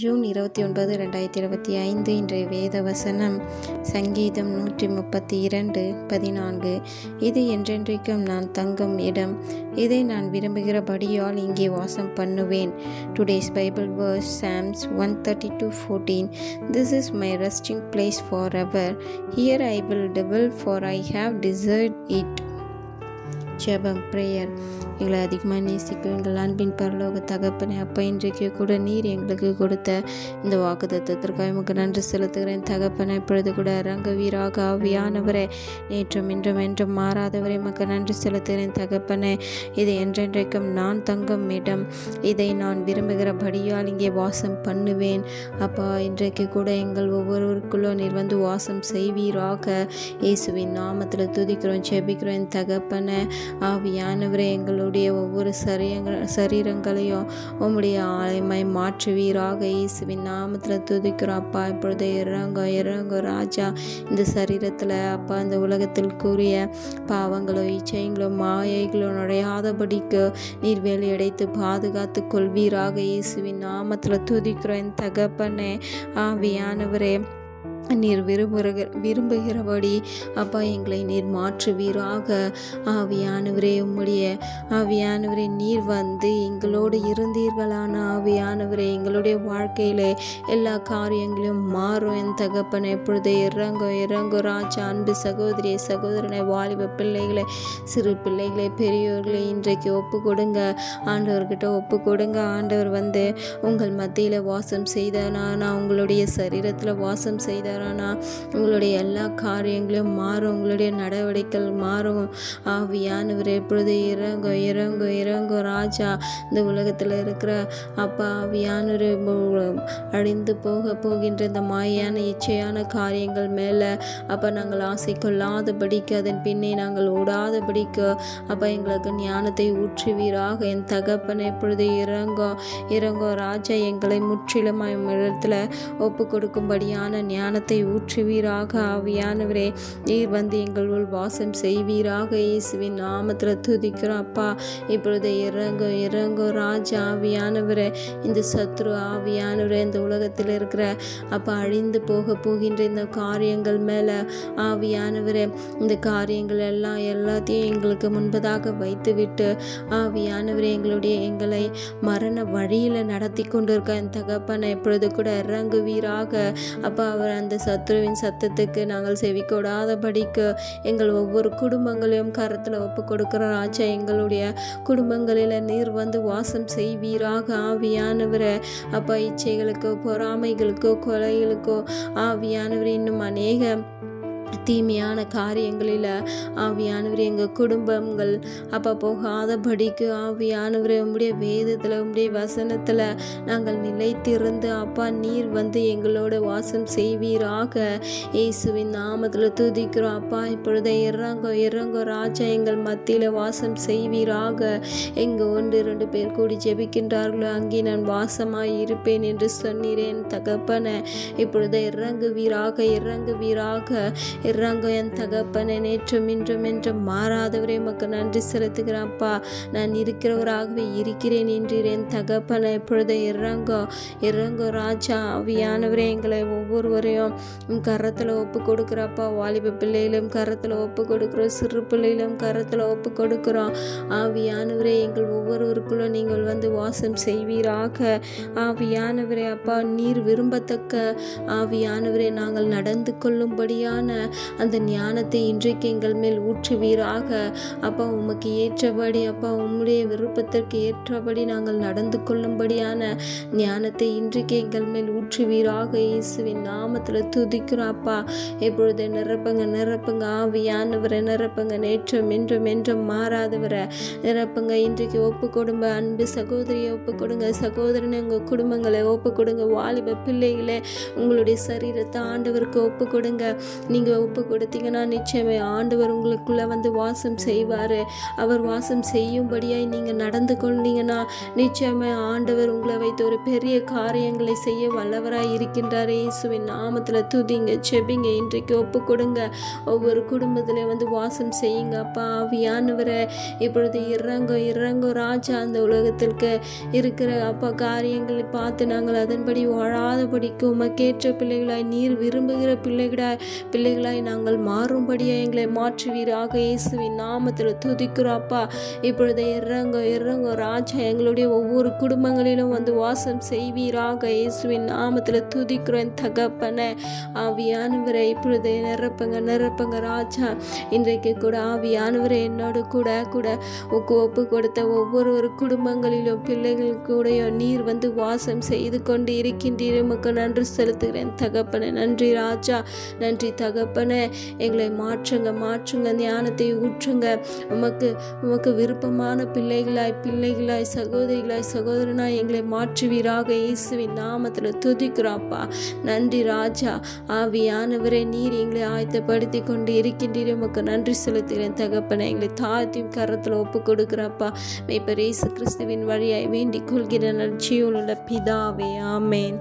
June 29, 2025 இன்றைய வேத வசனம் சங்கீதம் 132:14. இது என்றென்றைக்கும் நான் தங்கும் இடம், இதை நான் விரும்புகிறபடியால் இங்கே வாசம் பண்ணுவேன். Today's Bible verse Psalms 132:14. This is my resting place forever. Here I will dwell, for I have desired it. ஜெபம் பிரேயர். எங்களை அதிகமாக நேசிக்கும் எங்கள் அன்பின் பரலோக தகப்பனே, அப்பா, இன்றைக்கு கூட நீர் எங்களுக்கு கொடுத்த இந்த வாக்குத்தத்தத்திற்காக உமக்கு நன்றி செலுத்துகிறேன் தகப்பனே. இப்பொழுது கூட ரங்கவீராக ஆவியானவரே, நேற்றும் இன்றும் என்றும் மாறாதவரை உமக்கு நன்றி செலுத்துகிறேன் தகப்பனே. இது என்றென்றைக்கும் நான் தங்கும் இடம், இதை நான் விரும்புகிறபடியால் இங்கே வாசம் பண்ணுவேன். அப்பா, இன்றைக்கு கூட எங்கள் ஒவ்வொருவருக்குள்ளோ நீர் வந்து வாசம் செய்வீராக. இயேசுவின் நாமத்தில் துதிக்கிறோம், ஜெபிக்கிறோம் தகப்பனே. ஆவியானவரே, எங்களுடைய ஒவ்வொரு சரீரங்களையும் உம்முடைய ஆலயமாய் மாற்றுவீராக. இயேசுவின் நாமத்தில் துதிக்கிறோம் அப்பா. இப்பொழுது இறங்க ராஜா, இந்த சரீரத்தில் அப்பா, இந்த உலகத்தில் கூறிய பாவங்களோ இச்சைங்களோ மாயைகளோ நுழையாதபடிக்கு நீர் வேலையடைத்து பாதுகாத்து கொள்வீராக. இயேசுவின் நாமத்தில் துதிக்கிறோம் தகப்பனே. ஆவியானவரே, நீர் விரும்புகிறபடி அப்பா எங்களை நீர் மாற்றுவீராக. ஆவியானவரே, உம்முடைய ஆவியானவரே, நீர் வந்து எங்களோடு இருந்தீர்களான ஆவியானவரே, எங்களுடைய வாழ்க்கையிலே எல்லா காரியங்களையும் மாறும் என் தகப்பனை. எப்பொழுது இறங்கும் ராஜா. அன்பு சகோதரி சகோதரனை, வாலிப பிள்ளைகளை, சிறு பிள்ளைகளை, பெரியோர்களை இன்றைக்கு ஒப்பு கொடுங்க, ஆண்டவர்கிட்ட ஒப்பு கொடுங்க. ஆண்டவர் வந்து உங்கள் மத்தியில் வாசம் செய்தானா, உங்களுடைய சரீரத்தில் வாசம் செய்தார், உங்களுடைய எல்லா காரியங்களும் மாறும், உங்களுடைய நடவடிக்கைகள் மாறும். ஆவியானவரே, எப்பொழுது இறங்கும் ராஜா. இந்த உலகத்தில் இருக்கிற அப்பா ஆவியானவரே, அழிந்து போகின்ற இந்த மாயான இச்சையான காரியங்கள் மேலே அப்பா நாங்கள் ஆசை கொள்ளாதபடிக்கு, அதன் பின்னே நாங்கள் ஓடாதபடிக்கு அப்பா எங்களுக்கு ஞானத்தை ஊற்றுவீராக. என் தகப்பனை, எப்பொழுது இறங்கோ ராஜா. எங்களை முற்றிலுமாய் இடத்துல ஒப்பு கொடுக்கும்படியான ஞானத்தை ஊற்றுவீராக. ஆவியானவரே, நீர் வந்து எங்களுள் வாசம் செய்வீராக. இயேசுவின் நாமத்தில் துதிக்கிறோம் அப்பா. இப்பொழுது இறங்கோ ராஜா. ஆவியானவரே, இந்த சத்ரு ஆவியானவரே, இந்த உலகத்தில் இருக்கிற அப்பா அழிந்து போகின்ற இந்த காரியங்கள் மேலே ஆவியானவரே, இந்த காரியங்கள் எல்லாத்தையும் எங்களுக்கு முன்பதாக வைத்துவிட்டு ஆவியானவரே, எங்களை மரண வழியில் நடத்தி கொண்டிருக்க என் தகப்பனை எப்பொழுது கூட இறங்குவீராக அப்பா. அவர் அந்த சத்ருவின் சத்தத்துக்கு நாங்கள் செவிக்கொடாதபடிக்கு எங்கள் ஒவ்வொரு குடும்பங்களையும் கரத்தில் ஒப்பு கொடுக்கிற ராஜா. எங்களுடைய குடும்பங்களில் நீர் வந்து வாசம் செய்வீராக. ஆவியானவரை அப்பா, இச்சைகளுக்கோ பொறாமைகளுக்கோ கொலைகளுக்கோ ஆவியானவர் இன்னும் அநேக தீமையான காரியங்களில் ஆவியானவர் எங்கள் குடும்பங்கள் அப்பா போகாதபடிக்கு ஆவியானவரை உம்முடைய வேதத்தில் உம்முடைய வசனத்தில் நாங்கள் நிலைத்திருந்து அப்பா நீர் வந்து எங்களோட வாசம் செய்வீராக. இயேசுவின் நாமத்தில் துதிக்கிறோம் அப்பா. இப்பொழுது இறங்கோ ராஜா, எங்கள் மத்தியில் வாசம் செய்வீராக. எங்கே 1-2 பேர் கூடி ஜெபிக்கின்றார்களோ அங்கே நான் வாசமாய் இருப்பேன் என்று சொன்னீரேன் தகப்பனை. இப்பொழுது இறங்குவீராக என் தகப்பனை. நேற்றும் இன்றும் என்றும் மாறாதவரே உமக்கு நன்றி செலுத்துகிறப்பா. நான் இருக்கிறவராகவே இருக்கிறேன் என்றேன் தகப்பனை. இப்பொழுது இறங்கோ ராஜா. ஆவியானவரே, எங்களை ஒவ்வொருவரையும் கரத்தில் ஒப்பு கொடுக்குறப்பா. வாலிப பிள்ளைகளும் கரத்தில் ஒப்பு கொடுக்குறோம், சிறு பிள்ளைகளும் கரத்தில் ஒப்பு கொடுக்குறோம். ஆவியானவரே, எங்கள் ஒவ்வொருவருக்குள்ள நீங்கள் வந்து வாசம் செய்வீராக. ஆவியானவரே அப்பா, நீர் விரும்பத்தக்க ஆவியானவரே, நாங்கள் நடந்து கொள்ளும்படியான அந்த ஞானத்தை இன்றைக்கு எங்கள் மேல் ஊற்றுவீராக அப்பா. உமக்கு ஏற்றபடி அப்பா, உம்முடைய விருப்பத்திற்கு ஏற்றபடி நாங்கள் நடந்து கொள்ளும்படியான ஞானத்தை இன்றைக்கு எங்கள் மேல் ஊற்றுவீராக. இயேசுவின் நாமத்தில் துதிக்கிறோம் அப்பா. இப்பொழுது நிரப்புங்க ஆவியானவரை, நிரப்புங்க. நேற்றும் என்றும் மாறாதவரை நிரப்புங்க. இன்றைக்கு ஒப்பு கொடுங்க. அன்பு சகோதரியை ஒப்பு கொடுங்க, சகோதரனை உங்கள் குடும்பங்களை ஒப்பு கொடுங்க. வாலிப பிள்ளைகளே, உங்களுடைய சரீரத்தை ஆண்டவருக்கு ஒப்பு கொடுங்க. நீங்கள் ஒப்பு கொடுத்தீங்கன்னா நிச்சயமே ஆண்டவர் உங்களுக்குள்ளே வந்து வாசம் செய்வார். அவர் வாசம் செய்யும்படியாய் நீங்கள் நடந்து கொண்டீங்கன்னா நிச்சயமே ஆண்டவர் உங்களை வைத்து ஒரு பெரிய காரியங்களை செய்ய வல்லவராய் இருக்கின்றார். இயேசுவின் நாமத்தில் துதிங்க, செபிங்க, இன்றைக்கு ஒப்பு கொடுங்க. ஒவ்வொரு குடும்பத்திலையும் வந்து வாசம் செய்யுங்க. அப்பா ஆவியானவரை இப்பொழுது இறங்கோ ராஜா. அந்த உலகத்திற்கு இருக்கிற அப்பா காரியங்களை பார்த்து நாங்கள் அதன்படி வாழாதபடிக்கு உமக்கேற்ற பிள்ளைகளாய், நீர் விரும்புகிற பிள்ளைகளாய் நாங்கள் மாறும்படியாக எங்களை மாற்றுவீராக. இயேசுவின் நாமத்தில் துதிக்கிறோம் அப்பா. இப்பொழுது இறங்கோ ராஜா. எங்களுடைய ஒவ்வொரு குடும்பங்களிலும் வந்து வாசம் செய்வீராக. இயேசுவின் நாமத்தில் துதிக்கிறோம் தகப்பனே. ஆவியானவரை இப்பொழுது நிரப்புங்க ராஜா. இன்றைக்கு கூட ஆவியானவரை என்னோடு கூட ஒப்பு கொடுத்த ஒவ்வொரு குடும்பங்களிலும் பிள்ளைகள் கூட நீர் வந்து வாசம் செய்து கொண்டு இருக்கின்றீர். உமக்கு நன்றி செலுத்துகிறேன் தகப்பனே. நன்றி ராஜா, நன்றி தகப்பனே. எங்களை மாற்றுங்க, ஞானத்தை ஊற்றுங்க. உமக்கு விருப்பமான பிள்ளைகளாய் சகோதரனாய் எங்களை மாற்றுவீராக. இயேசுவின் நாமத்தில் துதிக்கிறாப்பா. நன்றி ராஜா. ஆவியானவரே நீர் எங்களை ஆயத்தப்படுத்தி கொண்டு இருக்கின்றீர். உமக்கு நன்றி செலுத்துகிறேன் தகப்பனே. எங்களை தாழ்த்தியும் கரத்தில் ஒப்பு கொடுக்குறாப்பா. மேய்ப்பர் இயேசு கிறிஸ்துவின் வழியாய் வேண்டிக் கொள்கிற நற்செய்தியுள்ள பிதாவே, ஆமேன்.